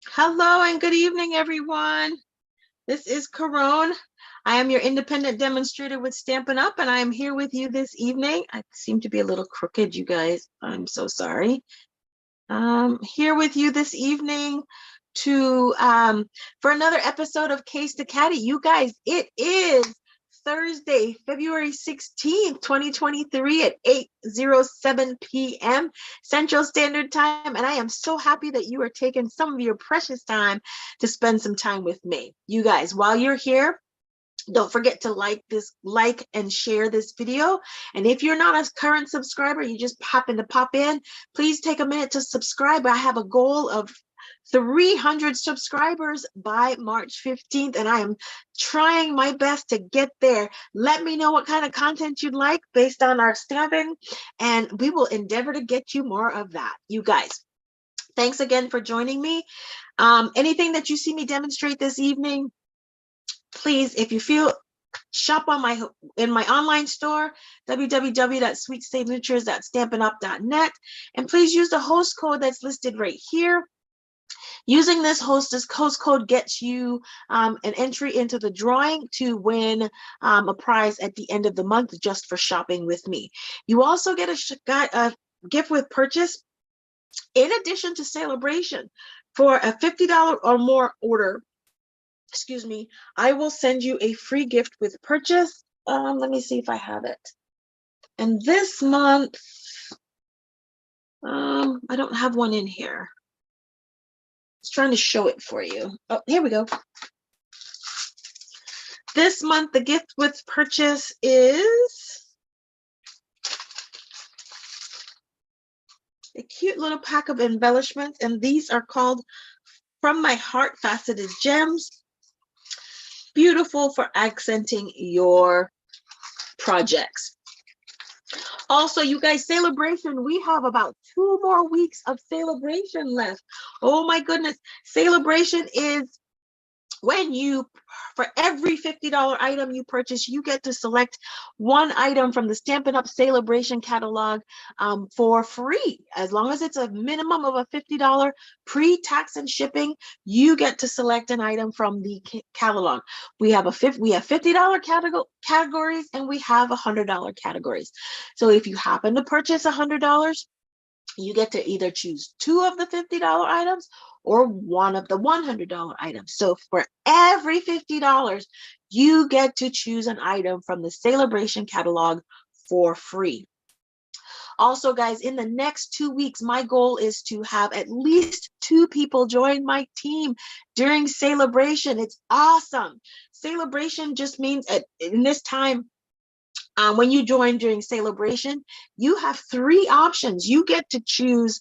Hello and good evening, everyone. This is Caron. I am your independent demonstrator with Stampin' Up, and I am here with you this evening. I seem to be a little crooked, you guys. I'm so sorry. Here with you this evening to for another episode of Case to Catty. You guys, it is Thursday, February 16th, 2023 at 8:07 p.m. Central Standard Time. And I am so happy that you are taking some of your precious time to spend some time with me. You guys, while you're here, don't forget to like and share this video. And if you're not a current subscriber, you just happen to pop in, please take a minute to subscribe. I have a goal of 300 subscribers by March 15th, and I am trying my best to get there. Let me know what kind of content you'd like based on our stamping, and we will endeavor to get you more of that. You guys, thanks again for joining me. Anything that you see me demonstrate this evening, please, if you feel, shop on in my online store, www.sweetsignatures.stampin'up.net, and please use the host code that's listed right here. Using this host code gets you an entry into the drawing to win a prize at the end of the month just for shopping with me. You also get a gift with purchase in addition to celebration. For a $50 or more order, excuse me, I will send you a free gift with purchase. Let me see if I have it. And this month, I don't have one in here. I was trying to show it for you. Oh, here we go. This month, the gift with purchase is a cute little pack of embellishments, and these are called From My Heart Faceted Gems. Beautiful for accenting your projects. Also, you guys, celebration, we have about 2 more weeks of celebration left. Oh my goodness. Celebration is when you, for every $50 item you purchase, you get to select one item from the Stampin' Up! Celebration catalog for free. As long as it's a minimum of a $50 pre-tax and shipping, you get to select an item from the catalog. We have $50 categories, and we have $100 categories. So if you happen to purchase $100, you get to either choose 2 of the $50 items or 1 of the $100 items. So for every $50, you get to choose an item from the Celebration catalog for free. Also, guys, in the next 2 weeks, my goal is to have at least 2 people join my team during Celebration. It's awesome. Celebration just means in this time, when you join during Celebration, you have 3 options. You get to choose,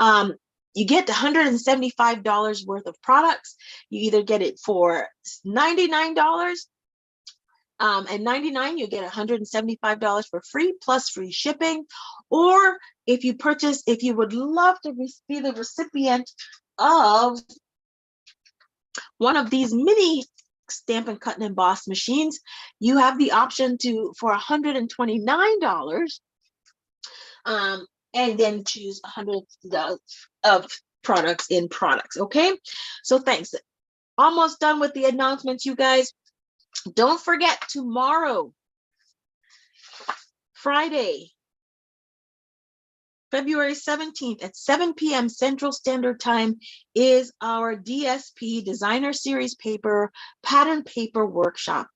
you get $175 worth of products. You either get it for $99.99, you get $175 for free plus free shipping. Or if you would love to be the recipient of one of these mini Stampin' Cut and Emboss machines, you have the option for $129, and then choose $100 of products in products. Okay, so thanks. Almost done with the announcements, you guys. Don't forget, tomorrow, Friday, February 17th at 7 p.m. Central Standard Time is our DSP Designer Series Paper Pattern Paper Workshop.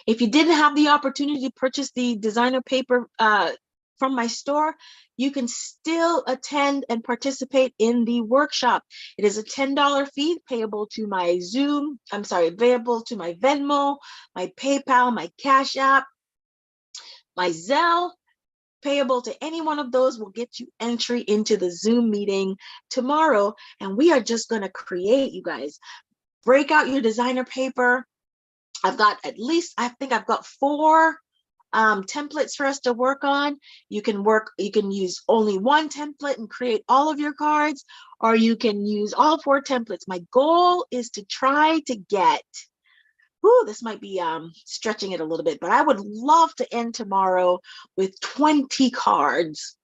If you didn't have the opportunity to purchase the designer paper from my store, you can still attend and participate in the workshop. It is a $10 fee payable to my payable to my Venmo, my PayPal, my Cash App, my Zelle. Payable to any one of those will get you entry into the Zoom meeting tomorrow. And we are just going to create, you guys. Break out your designer paper. I think I've got 4 templates for us to work on. You can use only 1 template and create all of your cards, or you can use all 4 templates. My goal is to try to get, this might be stretching it a little bit, but I would love to end tomorrow with 20 cards.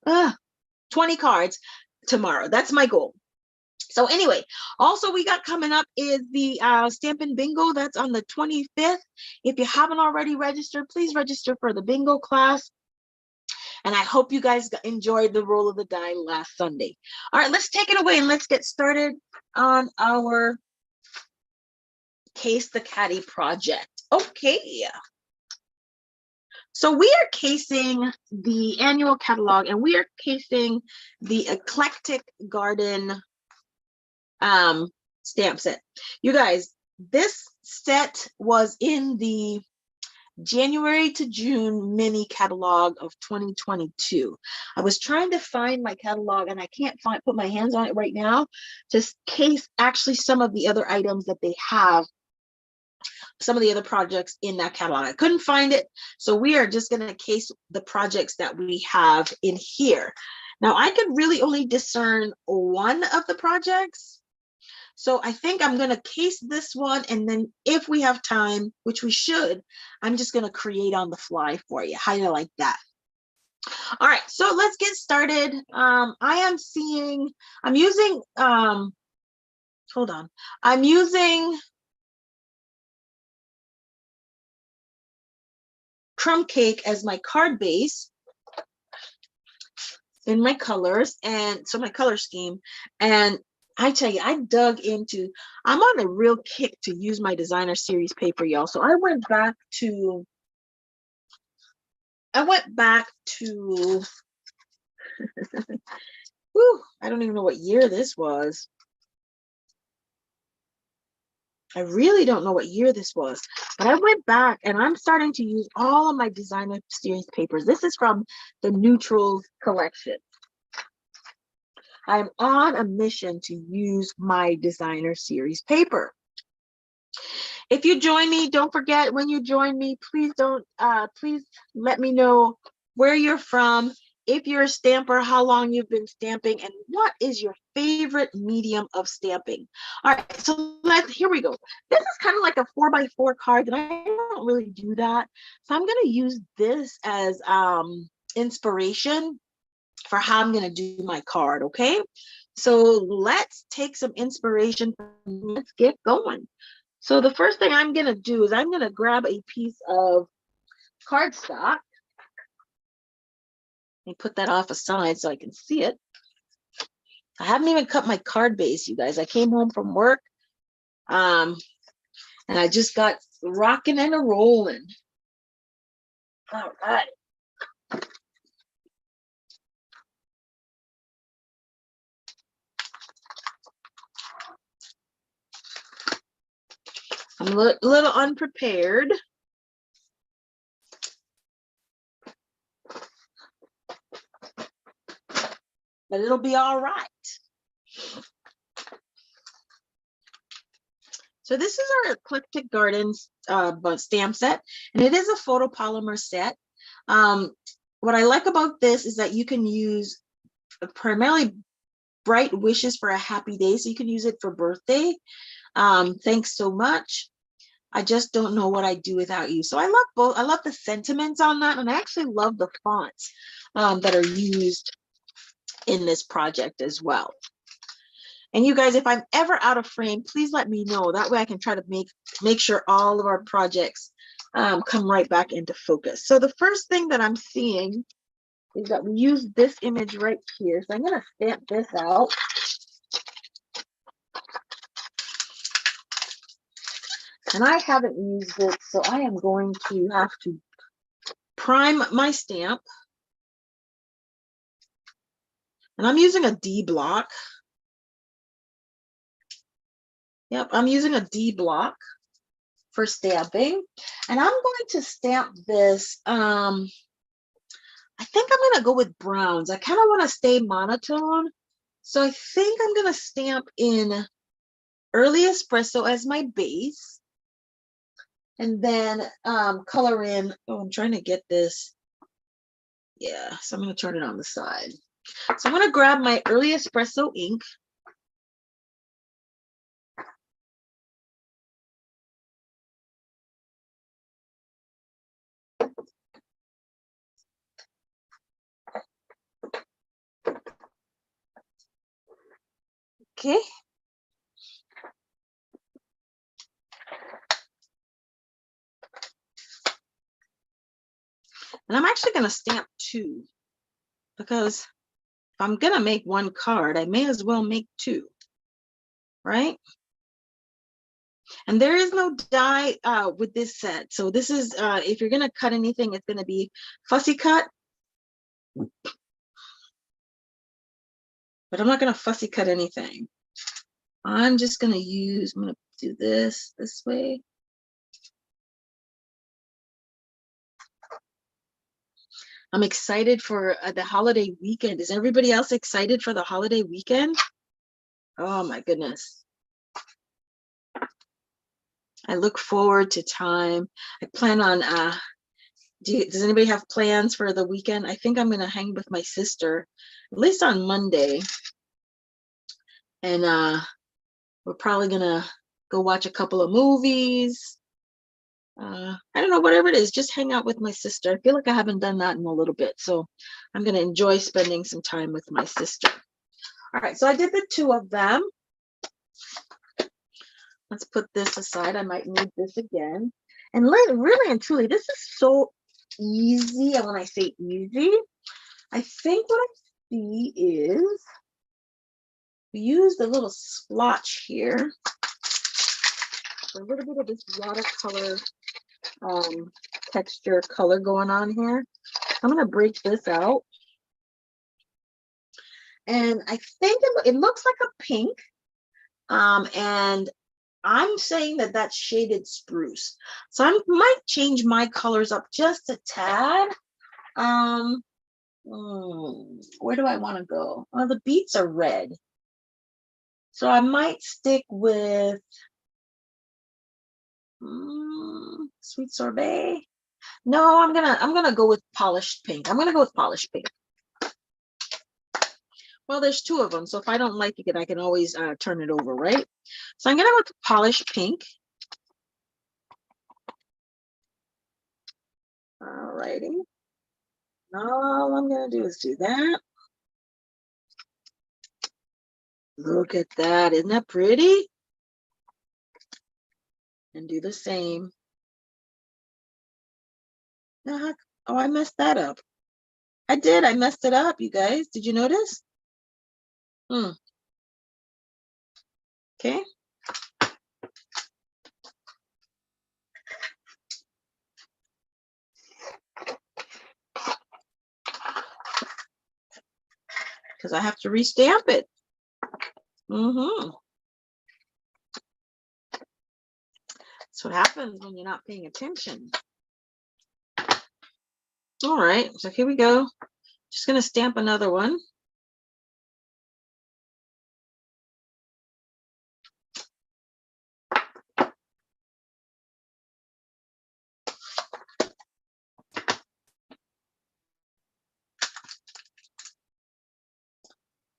20 cards tomorrow. That's my goal. So anyway, also we got coming up is the Stampin' Bingo. That's on the 25th. If you haven't already registered, please register for the bingo class. And I hope you guys enjoyed the roll of the die last Sunday. All right, let's take it away and let's get started on our Case the Catty project. Okay. So we are casing the annual catalog, and we are casing the Eclectic Garden stamp set. You guys, this set was in the January to June mini catalog of 2022. I was trying to find my catalog and I can't put my hands on it right now to case actually some of the other items that they have, some of the other projects in that catalog. I couldn't find it, so we are just going to case the projects that we have in here. Now I could really only discern one of the projects, so I think I'm going to case this one, and then if we have time, which we should, I'm just going to create on the fly for you. How do you like that? All right, so let's get started. I'm using Crumb Cake as my card base in my colors, and so my color scheme. And I tell you, I'm on a real kick to use my designer series paper, y'all. So I went back to whew, I don't even know what year this was. I really don't know what year this was, but I went back and I'm starting to use all of my designer series papers. This is from the Neutrals collection. I'm on a mission to use my designer series paper. If you join me, don't forget, when you join me, please let me know where you're from, if you're a stamper, how long you've been stamping, and what is your favorite medium of stamping. All right, so here we go. This is kind of like a 4x4 card, and I don't really do that. So I'm gonna use this as inspiration for how I'm going to do my card, okay? So let's take some inspiration. Let's get going. So the first thing I'm going to do is I'm going to grab a piece of cardstock and put that off aside so I can see it. I haven't even cut my card base, you guys. I came home from work and I just got rocking and a rolling. All right. I'm a little unprepared. But it'll be all right. So this is our Eclectic Garden stamp set, and it is a photopolymer set. What I like about this is that you can use primarily bright wishes for a happy day, so you can use it for birthday. Thanks so much. I just don't know what I'd do without you. So I love both. I love the sentiments on that, and I actually love the fonts that are used in this project as well. And you guys, if I'm ever out of frame, please let me know. That way I can try to make sure all of our projects come right back into focus. So the first thing that I'm seeing is that we use this image right here. So I'm going to stamp this out. And I haven't used it, so I am going to have to prime my stamp. And I'm using a D block. Yep, I'm using a D block for stamping. And I'm going to stamp this. I think I'm going to go with browns. I kind of want to stay monotone. So I think I'm going to stamp in Early Espresso as my base. And then color in, oh, I'm trying to get this. Yeah, so I'm going to turn it on the side. So I'm going to grab my Early Espresso ink. Okay, And I'm actually going to stamp 2 because if I'm going to make 1 card, I may as well make 2, right? And there is no die with this set. So this is, if you're going to cut anything, it's going to be fussy cut. But I'm not going to fussy cut anything. I'm just going to use, I'm going to do this way. I'm excited for the holiday weekend. Is everybody else excited for the holiday weekend? Oh my goodness. I look forward to time. I plan on, does anybody have plans for the weekend? I think I'm going to hang with my sister, at least on Monday. And we're probably going to go watch a couple of movies. I don't know, whatever it is, just hang out with my sister. I feel like I haven't done that in a little bit. So I'm going to enjoy spending some time with my sister. All right, so I did the 2 of them. Let's put this aside. I might need this again. And really and truly, this is so easy. And when I say easy, I think what I see is we used a little splotch here. A little bit of this watercolor texture color going on here. I'm going to break this out. And I think it looks like a pink. And I'm saying that that's shaded spruce. So I might change my colors up just a tad. Where do I want to go? Well, the beets are red. So I might stick with sweet sorbet. No, I'm gonna go with polished pink. I'm gonna go with polished pink. Well, there's 2 of them, so if I don't like it, I can always turn it over, right? So I'm gonna go with polished pink. All righty. All I'm gonna do is do that. Look at that, isn't that pretty? And do the same. Oh, I messed that up. I did, I messed it up, you guys. Did you notice? Okay. Because I have to restamp it. That's what happens when you're not paying attention. All right, so here we go. Just gonna stamp another one.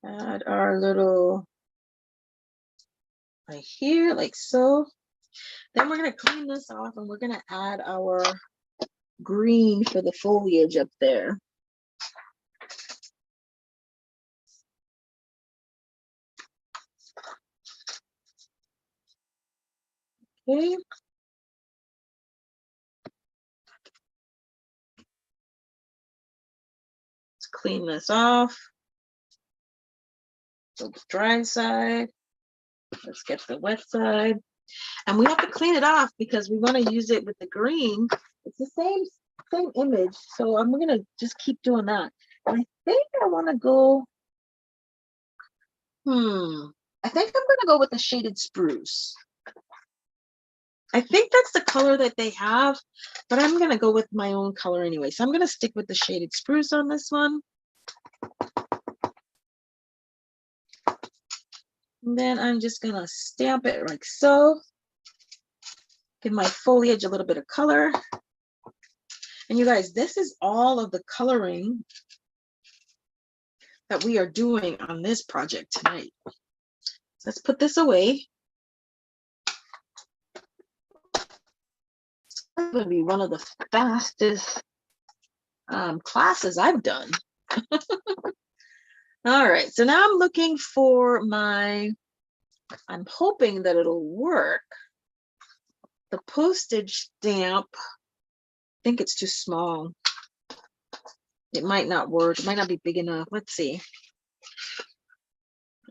Add our little right here, like so. Then we're gonna clean this off and we're gonna add our green for the foliage up there. Okay. Let's clean this off. So the dry side. Let's get the wet side. And we have to clean it off because we want to use it with the green. It's the same image. So I'm gonna just keep doing that. And I think I want to go. I think I'm gonna go with the shaded spruce. I think that's the color that they have, but I'm gonna go with my own color anyway. So I'm gonna stick with the shaded spruce on this one. And then I'm just gonna stamp it like so. Give my foliage a little bit of color. And you guys, this is all of the coloring that we are doing on this project tonight. So let's put this away. It's going to be one of the fastest classes I've done. All right, so now I'm looking for I'm hoping that it'll work. The postage stamp, I think it's too small. It might not work. It might not be big enough. Let's see.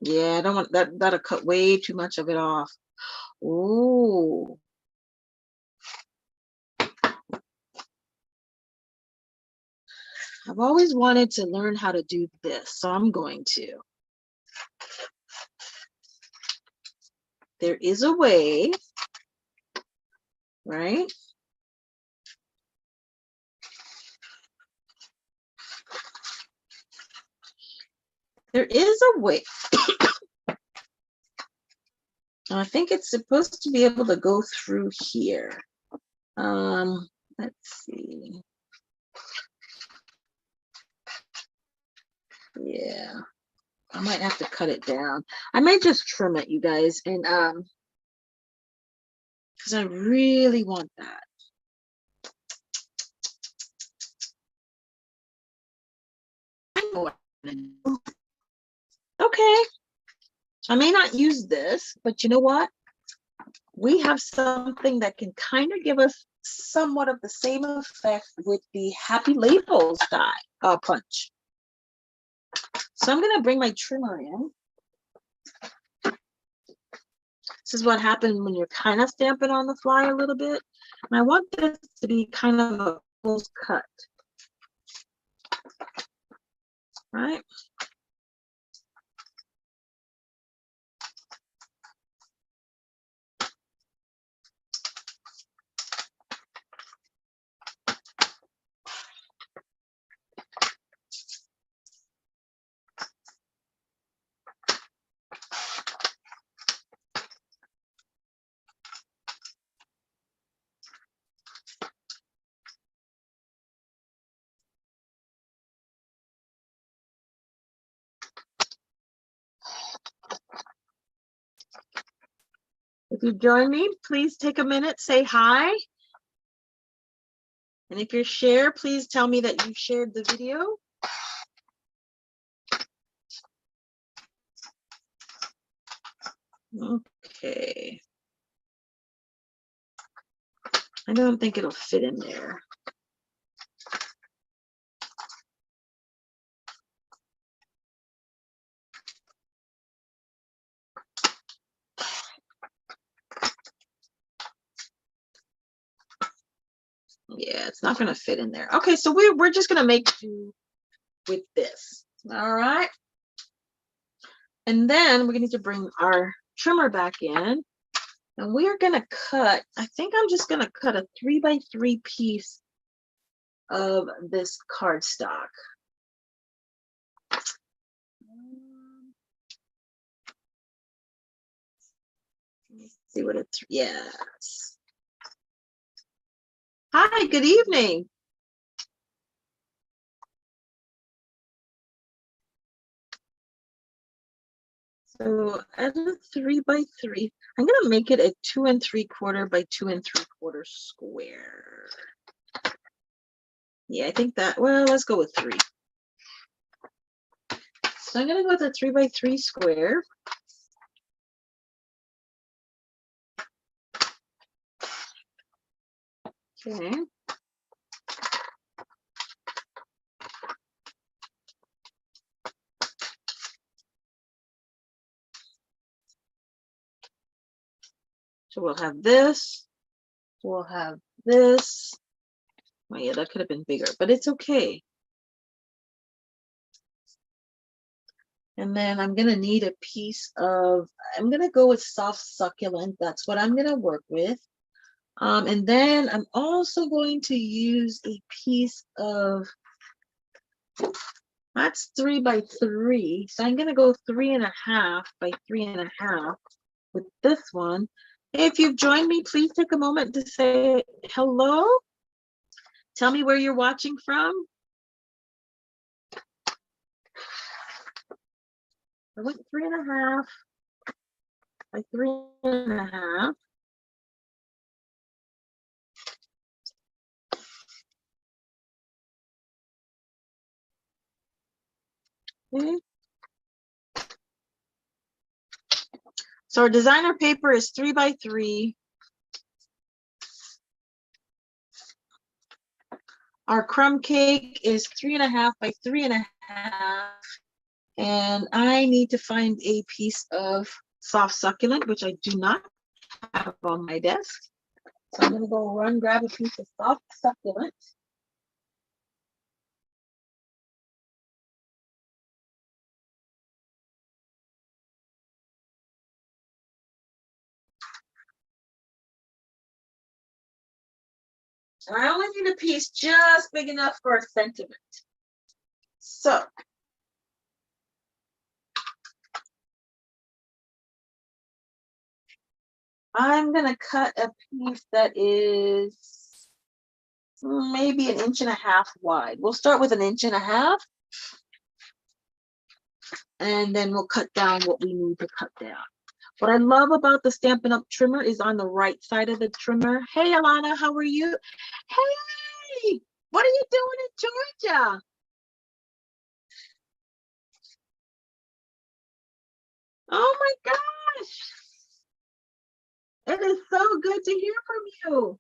Yeah, I don't want that. That'll cut way too much of it off. Ooh. I've always wanted to learn how to do this, so I'm going to. There is a way, right? There is a way. I think it's supposed to be able to go through here. Let's see. Yeah, I might have to cut it down. I might just trim it, you guys, and because I really want that. Okay, I may not use this, but you know what? We have something that can kind of give us somewhat of the same effect with the Happy Labels die punch. So I'm going to bring my trimmer in. This is what happens when you're kind of stamping on the fly a little bit. And I want this to be kind of a close cut. Right? If you join me, please take a minute, say hi. And if you're share, please tell me that you shared the video. Okay. I don't think it'll fit in there. Yeah, it's not going to fit in there. Okay, so we're just going to make do with this. All right. And then we're going to need to bring our trimmer back in. And we are going to cut, I think I'm just going to cut a 3x3 piece of this cardstock. Let me see what it's, yes. Hi, good evening. So as a 3x3, I'm gonna make it a 2 3/4 by 2 3/4 square. Yeah, I think that, well, let's go with 3. So I'm gonna go with a 3x3 square. Okay. So we'll have this, we'll have this. Oh yeah, that could have been bigger, but it's okay. And then I'm gonna need a piece of, I'm gonna go with soft succulent. That's what I'm gonna work with. And then I'm also going to use a piece of, that's 3x3. So I'm gonna go 3.5 by 3.5 with this one. If you've joined me, please take a moment to say hello. Tell me where you're watching from. I went 3.5 by 3.5. Okay. So our designer paper is 3x3. Our crumb cake is 3.5 by 3.5. And I need to find a piece of soft succulent, which I do not have on my desk. So I'm gonna go run, grab a piece of soft succulent. And I only need a piece just big enough for a sentiment. So I'm gonna cut a piece that is maybe 1.5 inches wide. We'll start with 1.5 inches, and then we'll cut down what we need to cut down. What I love about the Stampin' Up! Trimmer is on the right side of the trimmer. Hey, Alana, how are you? Hey, what are you doing in Georgia? Oh my gosh. It is so good to hear from you.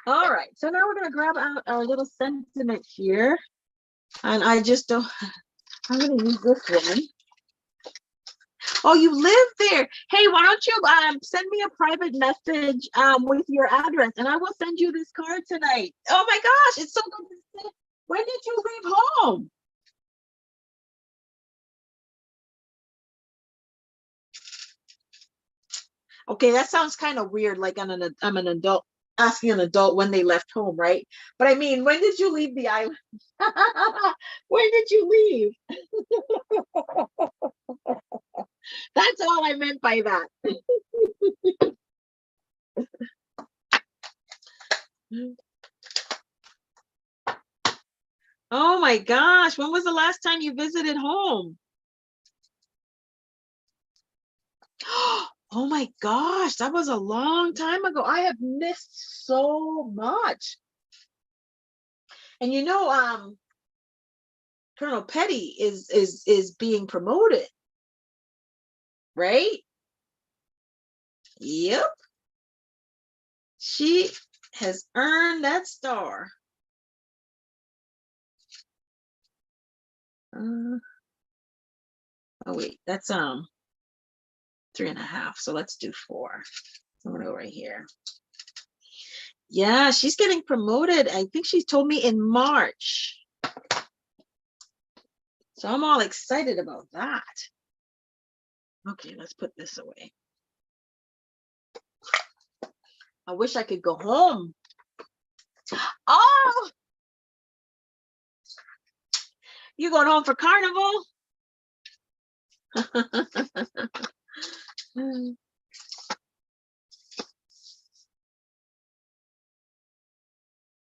All right, so now we're gonna grab out our little sentiment here. And I just don't, I'm gonna use this one. Oh, you live there. Hey, why don't you send me a private message with your address and I will send you this card tonight. Oh my gosh, it's so good to see. When did you leave home? Okay, that sounds kind of weird, like I'm an adult asking an adult when they left home, right? But I mean, when did you leave the island? When did you leave? That's all I meant by that. Oh my gosh, when was the last time you visited home? Oh my gosh, that was a long time ago. I have missed so much. And you know, Colonel Petty is being promoted, right? Yep. She has earned that star. Oh wait, that's 3.5. So let's do 4. I'm gonna go right here. Yeah, she's getting promoted. I think she told me in March. So I'm all excited about that. Okay, let's put this away. I wish I could go home. Oh, you going home for carnival?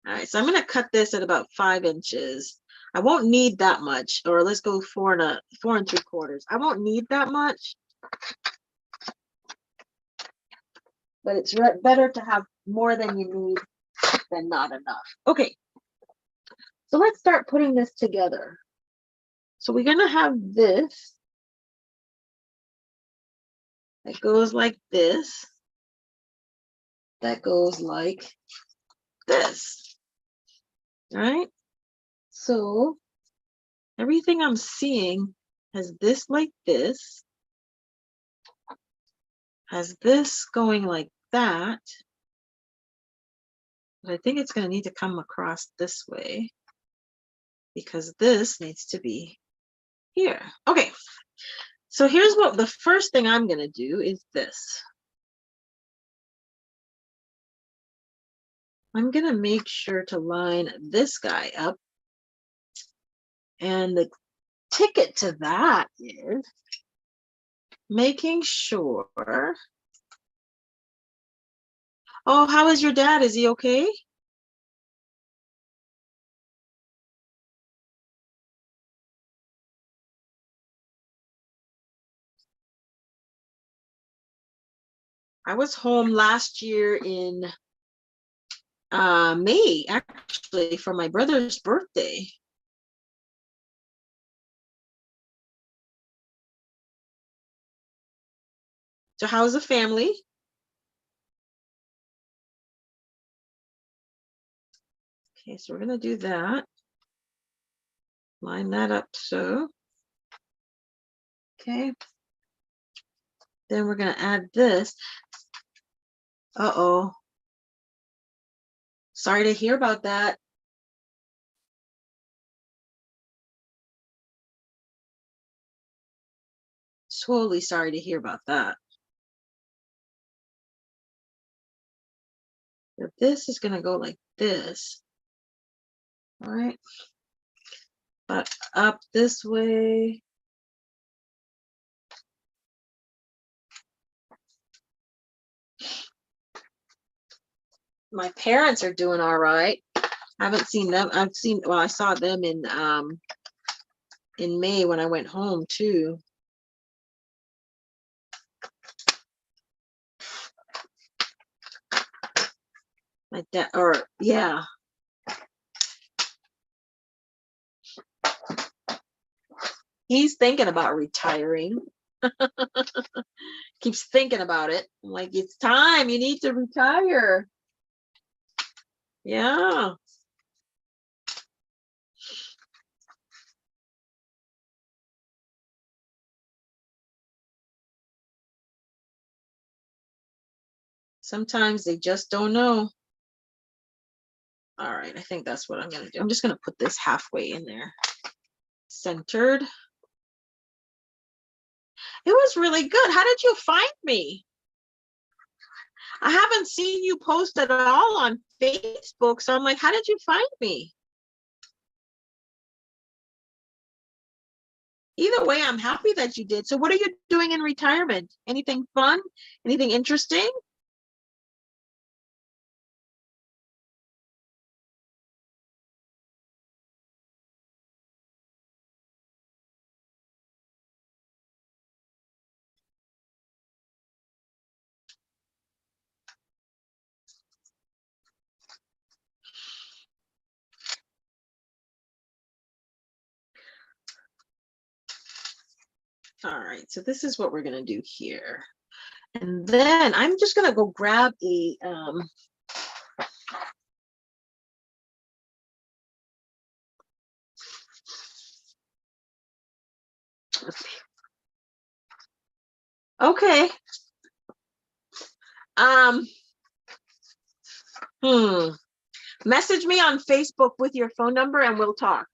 All right, so I'm going to cut this at about 5 inches. I won't need that much, or let's go 4 3/4. I won't need that much, but it's better to have more than you need than not enough. Okay, so let's start putting this together. So we're going to have this that goes like this, that goes like this. Right? So everything I'm seeing has this like this, has this going like that. But I think it's going to need to come across this way because this needs to be here. Okay, so here's what the first thing I'm going to do is this. I'm going to make sure to line this guy up. And the ticket to that is making sure. Oh, how is your dad? Is he okay? I was home last year in May, actually, for my brother's birthday. So how's the family? Okay, so we're gonna do that. Line that up so. Okay. Then we're gonna add this. Uh-oh. Sorry to hear about that. Totally sorry to hear about that. So this is gonna go like this. All right. But up this way. My parents are doing all right. I haven't seen them. Well, I saw them in May when I went home too. My dad, or yeah. He's thinking about retiring. Keeps thinking about it. I'm like, it's time. You need to retire. Yeah. Sometimes they just don't know. All right, I think that's what I'm gonna do. I'm just gonna put this halfway in there. Centered. It was really good. How did you find me? I haven't seen you post at all on Facebook, so I'm like, how did you find me? Either way, I'm happy that you did. So what are you doing in retirement? Anything fun? Anything interesting? All right, so this is what we're gonna do here. And then I'm just gonna go grab a okay. Message me on Facebook with your phone number and we'll talk.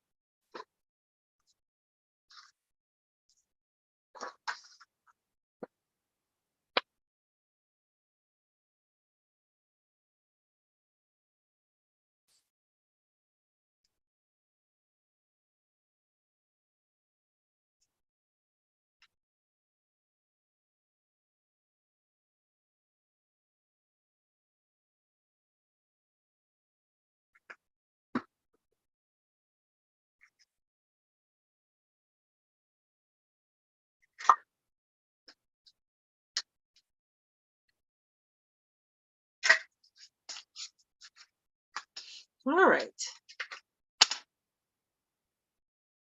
All right.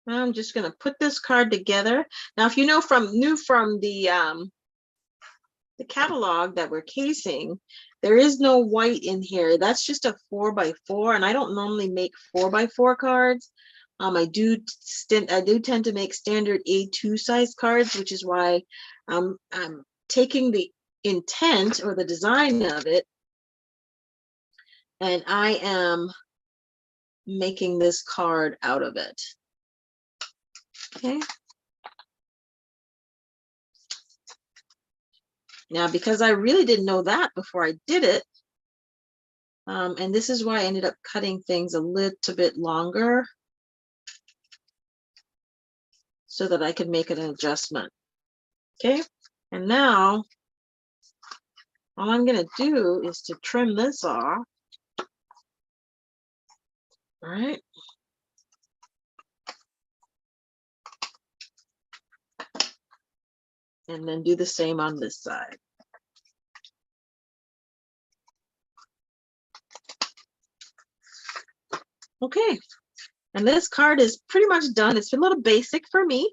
I'm just gonna put this card together. Now, if you know from the catalog that we're casing, there is no white in here. That's just a 4x4, and I don't normally make 4x4 cards. I do tend to make standard A2 size cards, which is why I'm taking the intent or the design of it, and I am making this card out of it. Okay. Now, because I really didn't know that before I did it, and this is why I ended up cutting things a little bit longer so that I could make an adjustment. Okay, and now all I'm gonna do is to trim this off. All right. And then do the same on this side. Okay, and this card is pretty much done. It's a little basic for me,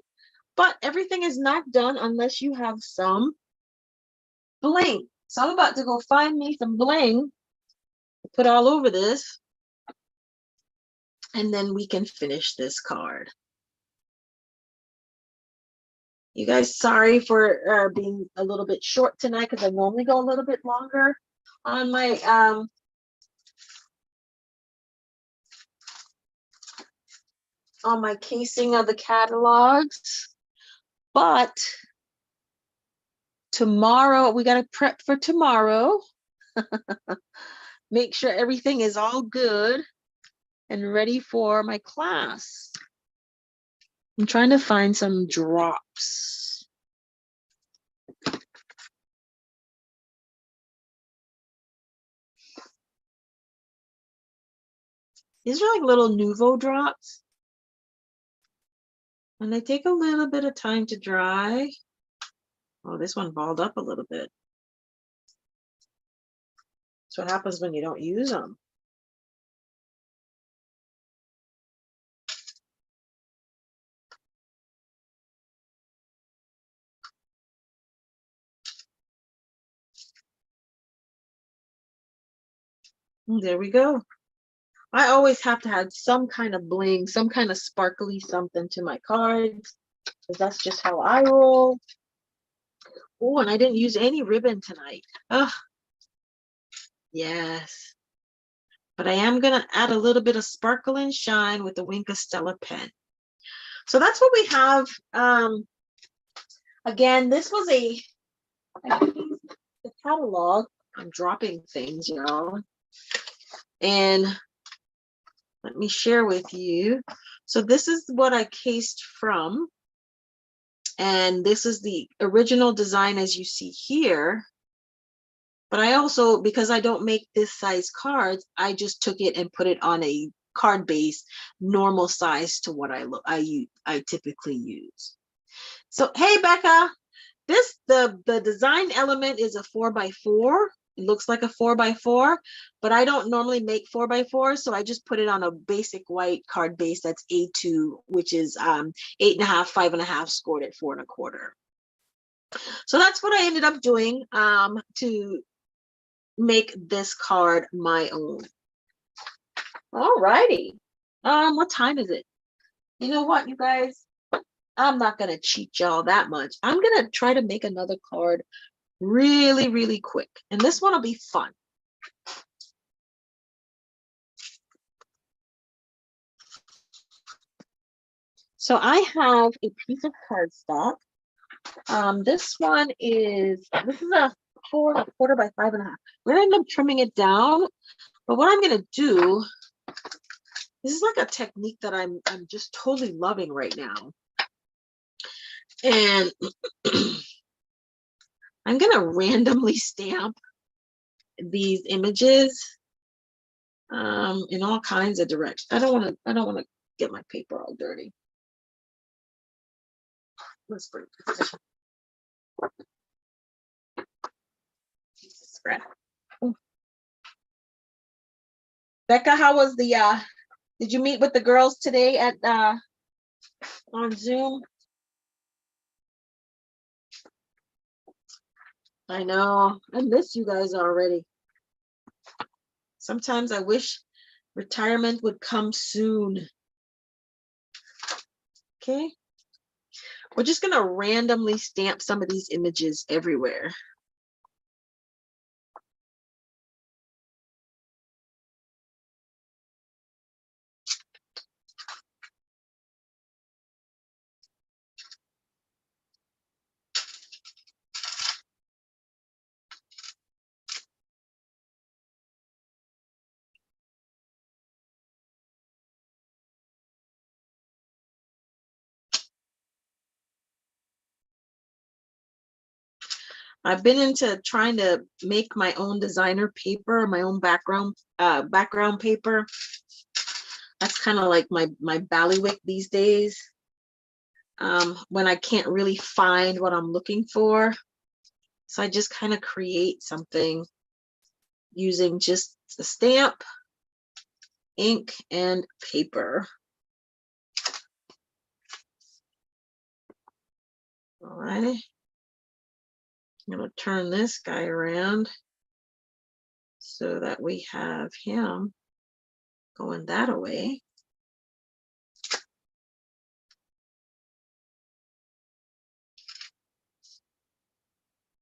but everything is not done unless you have some bling. So I'm about to go find me some bling, put all over this, and then we can finish this card. You guys, sorry for being a little bit short tonight because I normally go a little bit longer on my casing of the catalogs. But tomorrow, we got to prep for tomorrow. Make sure everything is all good and ready for my class. I'm trying to find some drops. These are like little Nuvo drops. And they take a little bit of time to dry. Oh, this one balled up a little bit. That's what happens when you don't use them. And there we go. I always have to have some kind of bling, some kind of sparkly something to my cards, because that's just how I roll. Oh, and I didn't use any ribbon tonight. Oh, yes. But I am going to add a little bit of sparkle and shine with the Wink of Stella pen. So that's what we have. Again, this was the catalog. I'm dropping things, y'all. And let me share with you. So this is what I cased from. And this is the original design as you see here. But I also, because I don't make this size cards, I just took it and put it on a card base, normal size to what I typically use. So, hey, Becca, the design element is a 4x4. It looks like a 4x4, but I don't normally make 4x4, so I just put it on a basic white card base that's A2, which is 8.5, 5.5 scored at 4 1/4. So that's what I ended up doing to make this card my own. All righty. What time is it? You know what, you guys? I'm not gonna cheat y'all that much. I'm gonna try to make another card really, really quick. And this one will be fun. So I have a piece of cardstock. This is a 4 1/4 by 5.5. We're gonna end up trimming it down, but what I'm gonna do, this is like a technique that I'm just totally loving right now. And I'm gonna randomly stamp these images in all kinds of directions. I don't want to get my paper all dirty. Let's bring this. Scrap. Becca, how was the did you meet with the girls today at on Zoom? I know, I miss you guys already. Sometimes I wish retirement would come soon. Okay, we're just gonna randomly stamp some of these images everywhere. I've been into trying to make my own designer paper, my own background paper. That's kind of like my ballywick these days. When I can't really find what I'm looking for. So I just kind of create something using just a stamp, ink, and paper. All right. I'm going to turn this guy around so that we have him going that way.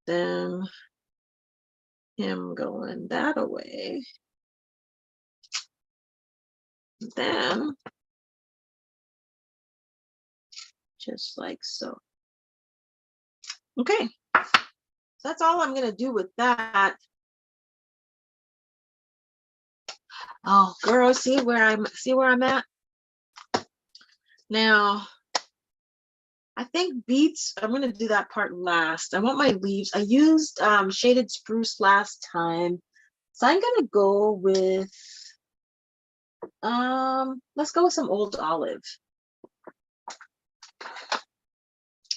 Then him going that way. Then just like so. Okay, so that's all I'm going to do with that. Oh, girl, see where I'm at? Now, I think beets, I'm going to do that part last. I want my leaves. I used shaded spruce last time. So I'm going to go with, let's go with some old olive.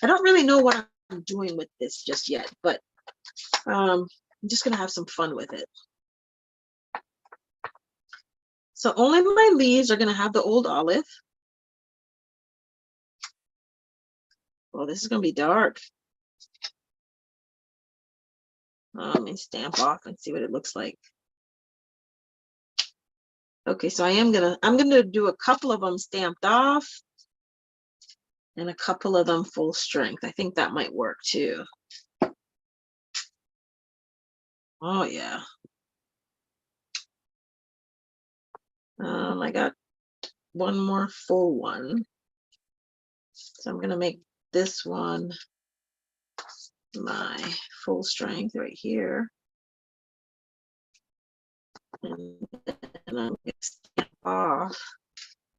I don't really know what I'm doing with this just yet, but I'm just going to have some fun with it. So only my leaves are going to have the old olive. Oh, this is going to be dark. Let me stamp off and see what it looks like. Okay, so I'm gonna do a couple of them stamped off and a couple of them full strength. I think that might work too. Oh yeah. I got one more full one. So I'm gonna make this one my full strength right here. And then I'm gonna stamp off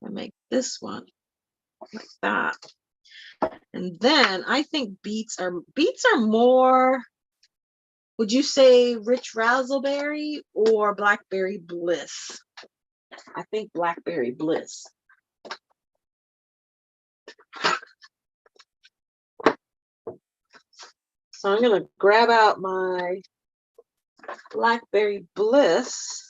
and make this one like that. And then I think beets are more, would you say rich raspberry or blackberry bliss? I think blackberry bliss. So I'm gonna grab out my blackberry bliss.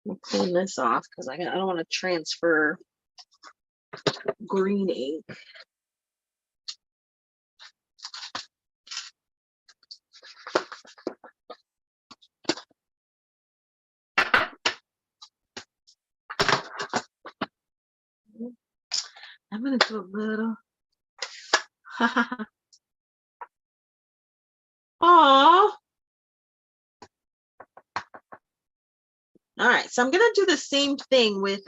I'll clean this off because I don't want to transfer green ink. I'm gonna do a little. Aww. All right, so I'm gonna do the same thing with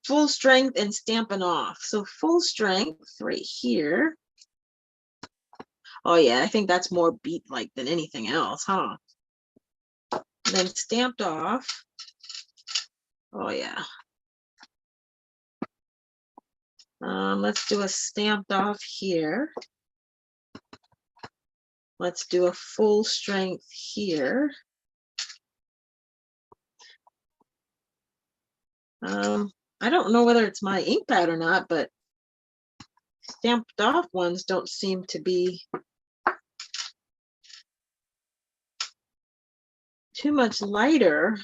full strength and Stampin' Off. So full strength right here. Oh yeah, I think that's more beet-like than anything else, huh? And then Stamped Off. Oh yeah. Let's do a Stamped Off here. Let's do a full strength here. I don't know whether it's my ink pad or not, but Stamped Off ones don't seem to be too much lighter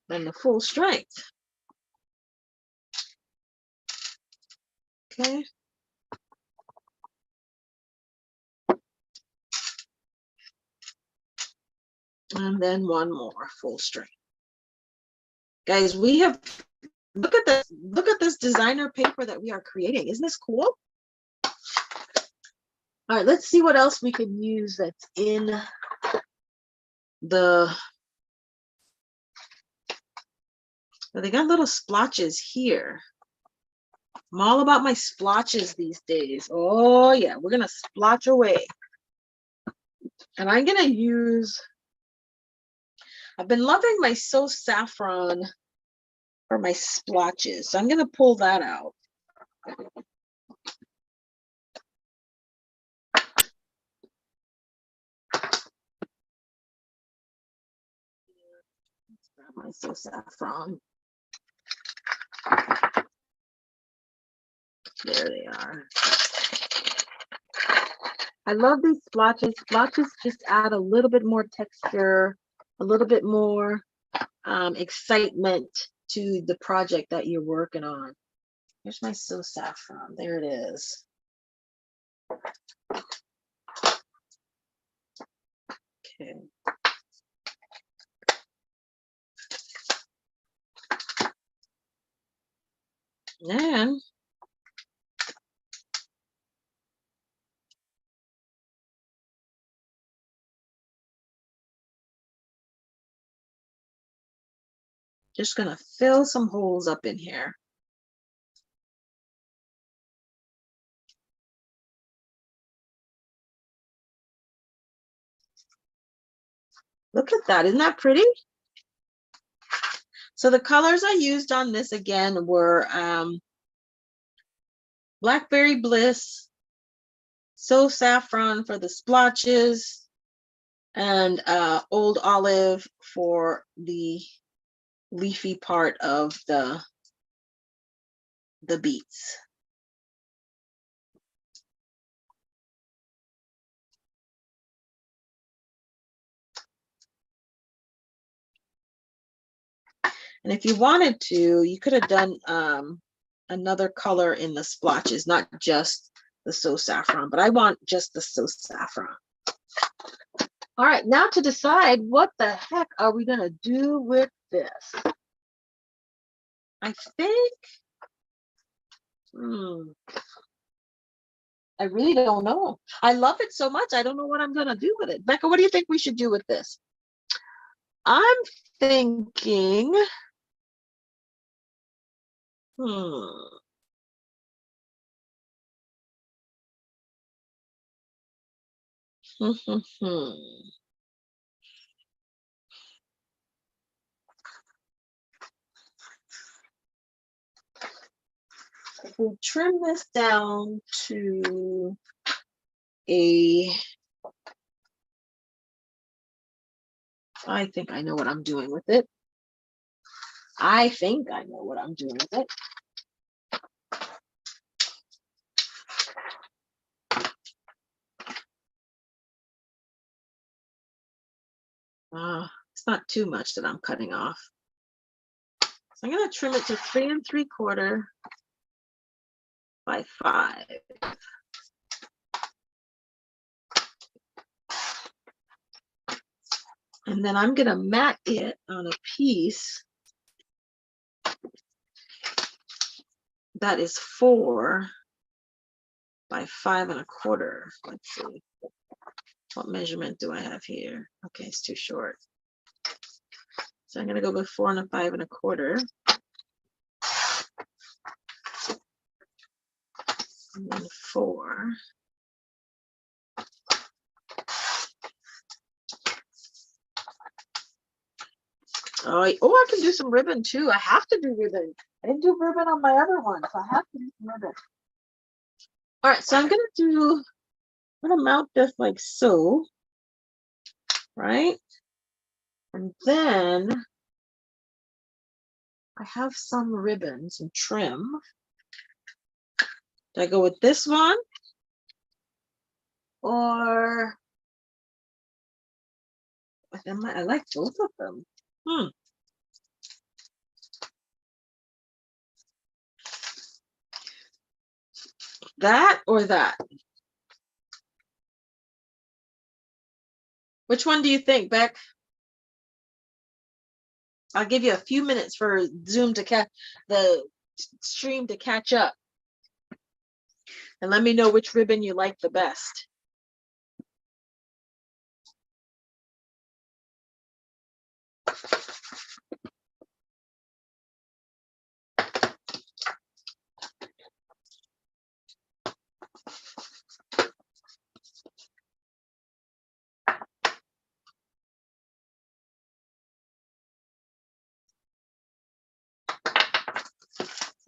than the full strength. Okay. And then one more full strength. Guys, we have, look at this designer paper that we are creating. Isn't this cool? All right, let's see what else we can use that's in the, well, they got little splotches here. I'm all about my splotches these days. Oh yeah, we're gonna splotch away. And I'm gonna use, I've been loving my So Saffron for my splotches. So I'm gonna pull that out. Let's grab my So Saffron. There they are. I love these splotches. Splotches just add a little bit more texture, a little bit more excitement to the project that you're working on. Here's my So Saffron. There it is. Okay. And just gonna fill some holes up in here. Look at that, isn't that pretty? So the colors I used on this again were Blackberry Bliss, So Saffron for the splotches, and Old Olive for the leafy part of the beets. And if you wanted to, you could have done another color in the splotches, not just the So Saffron, but I want just the So Saffron. All right, now to decide what the heck are we gonna do with this? I think, I really don't know. I love it so much, I don't know what I'm gonna do with it. Becca, what do you think we should do with this? I'm thinking, If we trim this down to I think I know what I'm doing with it. I think I know what I'm doing with it. It's not too much that I'm cutting off. So I'm going to trim it to 3 3/4 by 5. And then I'm going to mat it on a piece that is 4 by 5 1/4. Let's see. What measurement do I have here? Okay, it's too short. So I'm going to go with 4 and 5 1/4. And then 4. Oh, I can do some ribbon too. I have to do ribbon. I didn't do ribbon on my other one, so I have to do some ribbon. All right, so I'm gonna mount this like so, right? And then I have some ribbon, some trim. Do I go with this one? Or I like both of them. That or that? Which one do you think, Beck? I'll give you a few minutes for Zoom to catch the stream to catch up. And let me know which ribbon you like the best.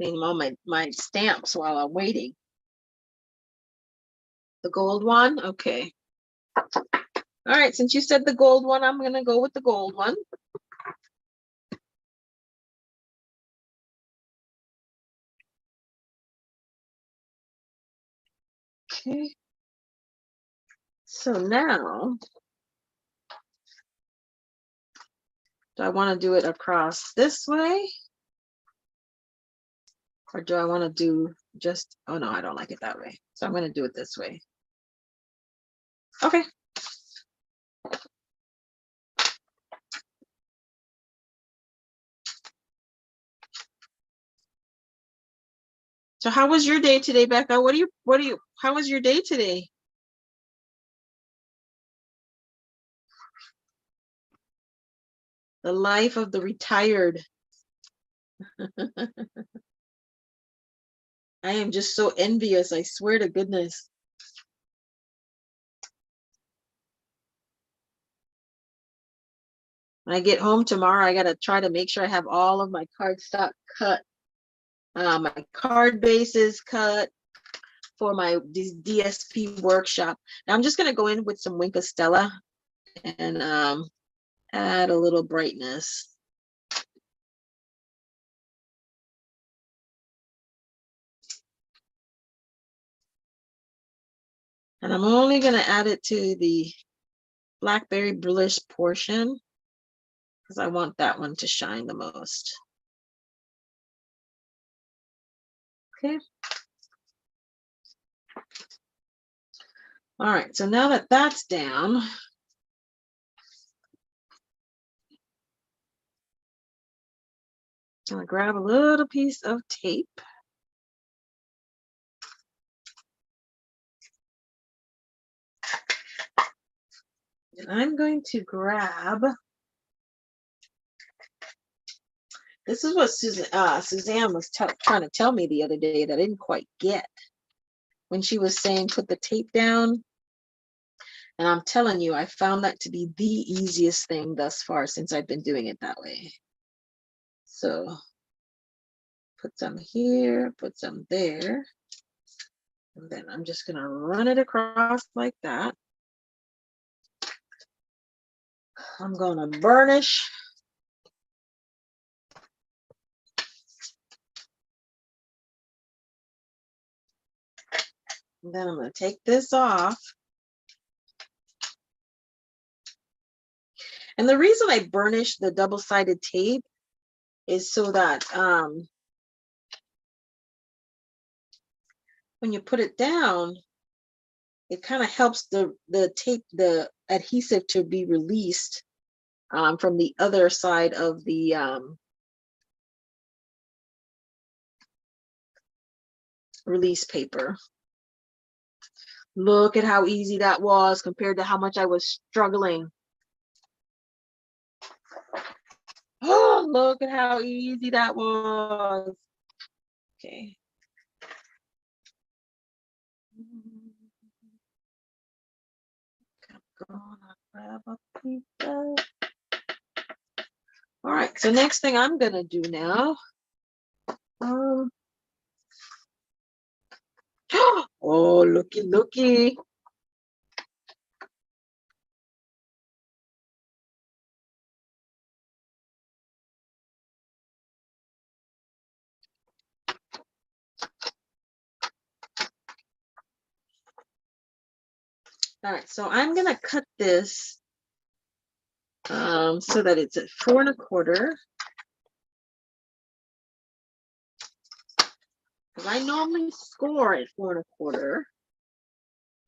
Seeing all my stamps while I'm waiting. The gold one? Okay. All right, since you said the gold one, I'm gonna go with the gold one. Okay. So now, do I want to do it across this way? Or do I want to do just, oh no, I don't like it that way. So I'm going to do it this way. Okay. So how was your day today, Becca? How was your day today? The life of the retired. I am just so envious. I swear to goodness. When I get home tomorrow, I got to try to make sure I have all of my cardstock cut. My card bases cut for my DSP workshop. Now I'm just going to go in with some Wink of Stella and add a little brightness. And I'm only going to add it to the Blackberry Bliss portion because I want that one to shine the most. Okay. All right, so now that that's down, I'm gonna grab a little piece of tape. And I'm going to grab, this is what Suzanne was trying to tell me the other day that I didn't quite get when she was saying put the tape down. And I'm telling you, I found that to be the easiest thing thus far since I've been doing it that way. So put some here, put some there. And then I'm just gonna run it across like that. I'm gonna burnish. And then I'm gonna take this off. And the reason I burnish the double-sided tape is so that when you put it down, it kind of helps the tape, the adhesive to be released from the other side of the release paper. Look at how easy that was compared to how much I was struggling. Oh, look at how easy that was. Okay. I'm gonna grab a piece of. All right, so next thing I'm gonna do now. Oh, looky, looky. All right, so I'm gonna cut this so that it's at 4 1/4. Because I normally score at 4 1/4.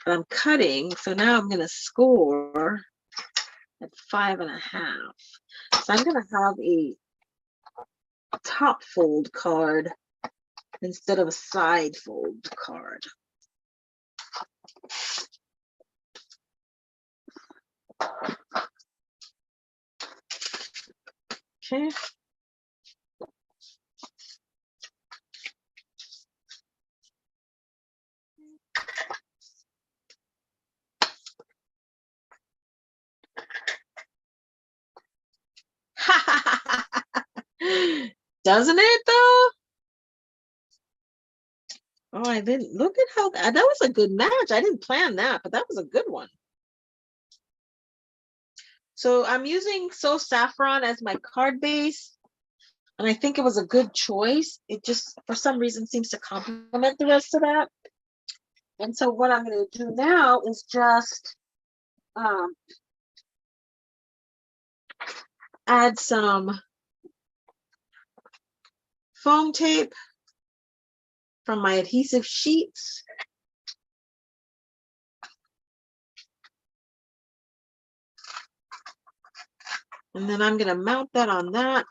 But I'm cutting, so now I'm gonna score at 5 1/2. So I'm gonna have a top fold card instead of a side fold card. Okay. Doesn't it though? Oh, I didn't look at how that was a good match. I didn't plan that, but that was a good one. So I'm using So Saffron as my card base, and I think it was a good choice. It just, for some reason, seems to complement the rest of that. And so what I'm going to do now is just add some foam tape from my adhesive sheets. And then I'm going to mount that on that.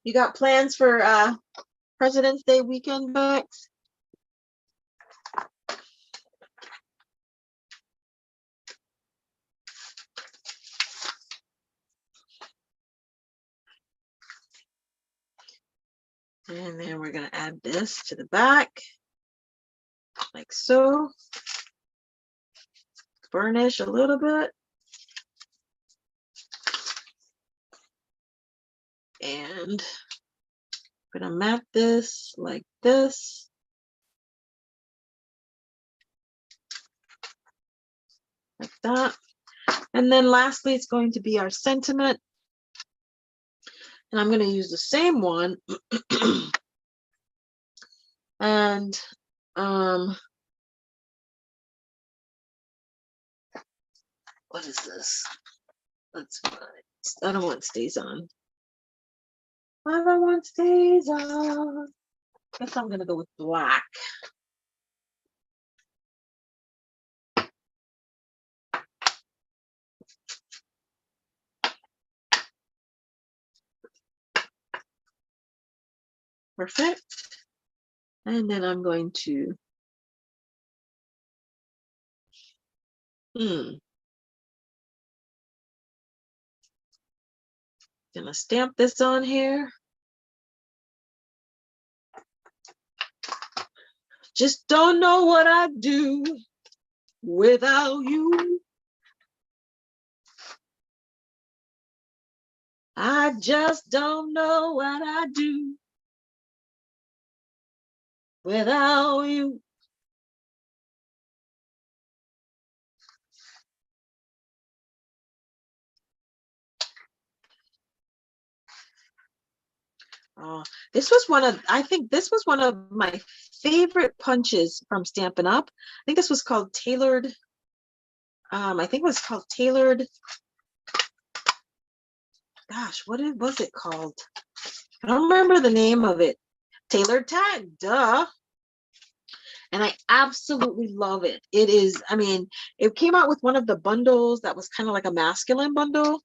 You got plans for President's Day weekend, Bex? And then we're going to add this to the back, like so. Burnish a little bit. And I'm going to mat this like this. Like that. And then lastly, it's going to be our sentiment. And I'm going to use the same one. And what is this? That's fine. I don't want stays on. I don't want stays on. Guess I'm going to go with black. Perfect. And then I'm going to gonna stamp this on here. Just don't know what I'd do without you. I just don't know what I'd do without you. This was I think this was one of my favorite punches from Stampin' Up. I think this was called Tailored. I think it was called Tailored. Gosh, what was it called? I don't remember the name of it. Tailored Tag, duh. And I absolutely love it. It is, I mean, it came out with one of the bundles that was kind of like a masculine bundle.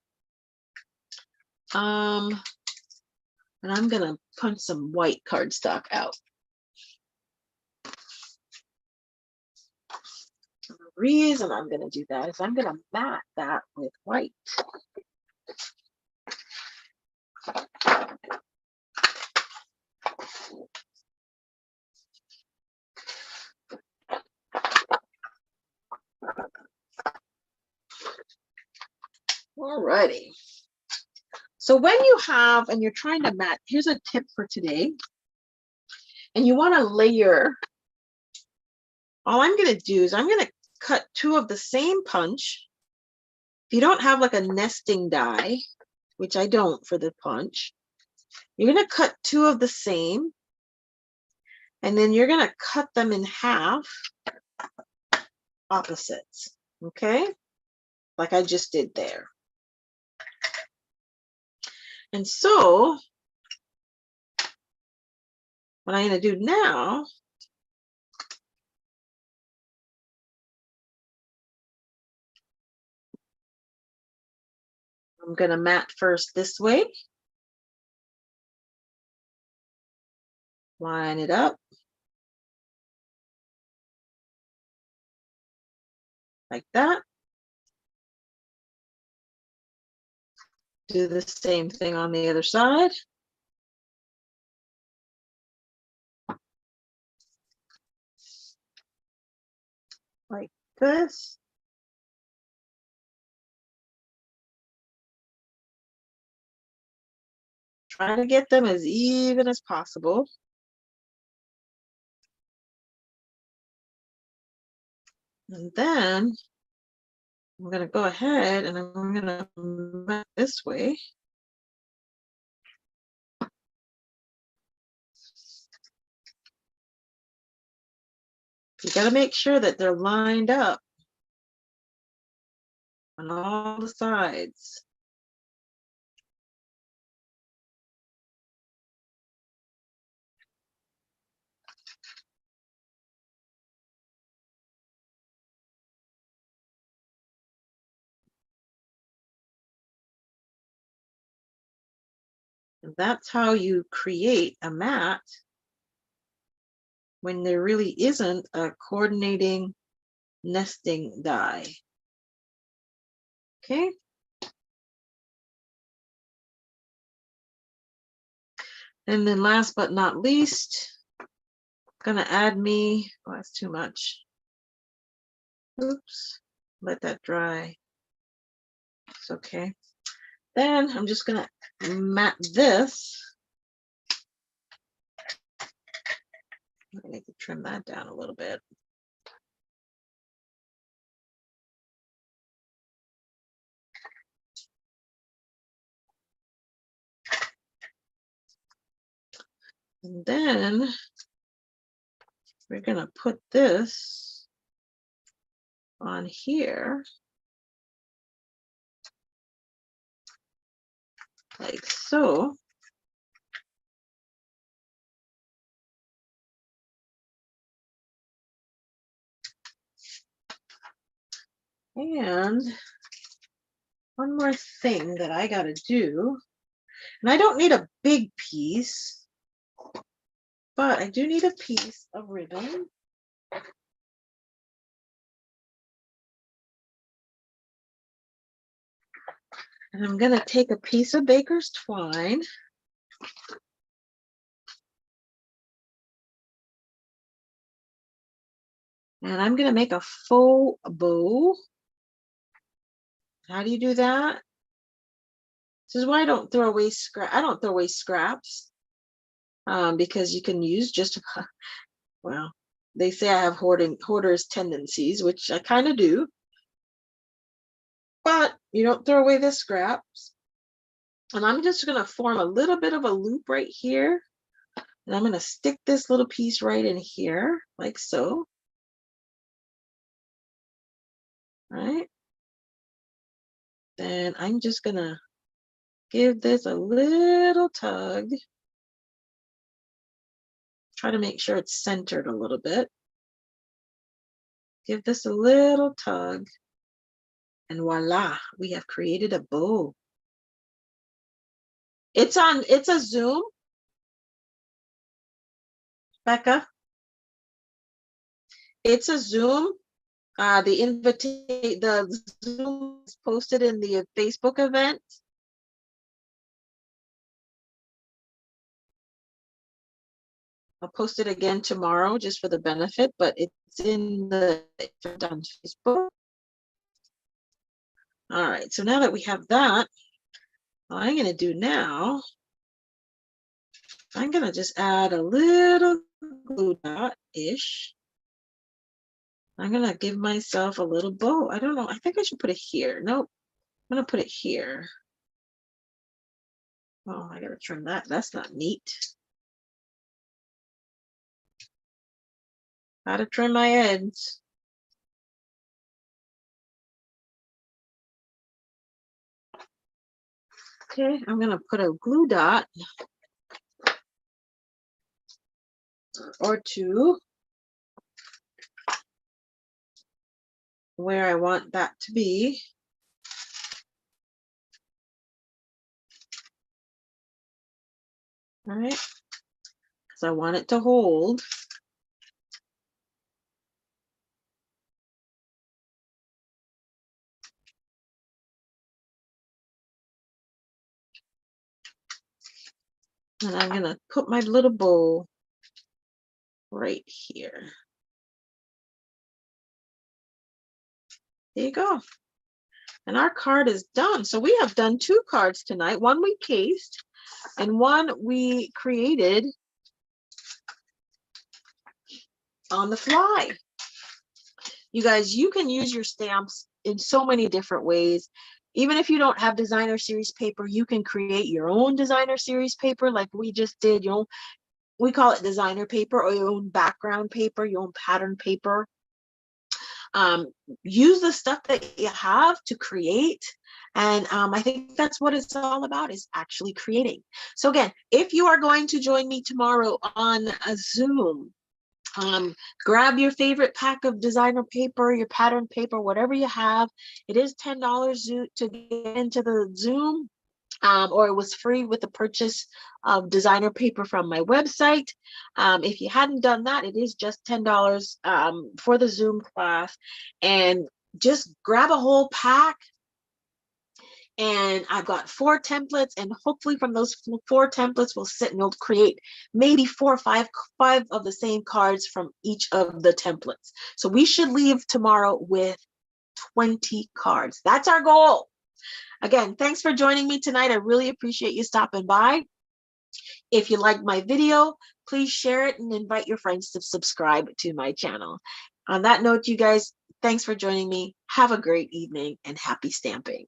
And I'm gonna punch some white cardstock out. The reason I'm gonna do that is I'm gonna mat that with white. Alrighty. So when you have, and you're trying to mat, here's a tip for today. And you want to layer. All I'm going to do is I'm going to cut two of the same punch. If you don't have like a nesting die, which I don't for the punch, you're going to cut two of the same. And then you're going to cut them in half opposites. Okay? Like I just did there. And so what I'm going to do now, I'm going to mat first this way. Line it up. Like that. Do the same thing on the other side. Like this. Try to get them as even as possible. And then I'm going to go ahead and I'm going to mat this way. You got to make sure that they're lined up on all the sides. And that's how you create a mat when there really isn't a coordinating nesting die. Okay. And then last but not least, I'm gonna add me, oh, that's too much. Oops, let that dry. It's okay. Then I'm just gonna mat this. I need to trim that down a little bit. And then we're gonna put this on here, like so. And one more thing that I gotta do, and I don't need a big piece, but I do need a piece of ribbon. And I'm gonna take a piece of baker's twine. And I'm gonna make a faux bow. How do you do that? This is why I don't throw away scrap. I don't throw away scraps because you can use just, well, they say I have hoarder's tendencies, which I kind of do. But you don't throw away the scraps. And I'm just gonna form a little bit of a loop right here. And I'm gonna stick this little piece right in here, like so. Right? Then I'm just gonna give this a little tug. Try to make sure it's centered a little bit. Give this a little tug. And voila, we have created a bow. It's a Zoom. Becca. It's a Zoom. The Zoom is posted in the Facebook event. I'll post it again tomorrow just for the benefit, but it's in the event on Facebook. All right, so now that we have that, what I'm gonna do now, I'm gonna just add a little glue dot-ish. I'm gonna give myself a little bow. I don't know, I think I should put it here. Nope, I'm gonna put it here. Oh, I gotta trim that, that's not neat. Gotta trim my ends. Okay, I'm gonna put a glue dot or two where I want that to be. All right, because I want it to hold. And I'm gonna put my little bow right here. There you go. And our card is done. So we have done 2 cards tonight. One we cased and one we created on the fly. You guys, you can use your stamps in so many different ways. Even if you don't have designer series paper, you can create your own designer series paper like we just did. You know, we call it designer paper, or your own background paper, your own pattern paper. Use the stuff that you have to create. And I think that's what it's all about, is actually creating. So again, if you are going to join me tomorrow on a Zoom, grab your favorite pack of designer paper, your pattern paper, whatever you have. It is $10 to get into the Zoom. or it was free with the purchase of designer paper from my website. If you hadn't done that, it is just $10 for the Zoom class. And just grab a whole pack. And I've got 4 templates, and hopefully from those 4 templates, we'll sit and we'll create maybe 4 or 5 of the same cards from each of the templates. So we should leave tomorrow with 20 cards. That's our goal. Again, thanks for joining me tonight. I really appreciate you stopping by. If you liked my video, please share it and invite your friends to subscribe to my channel. On that note, you guys, thanks for joining me. Have a great evening and happy stamping.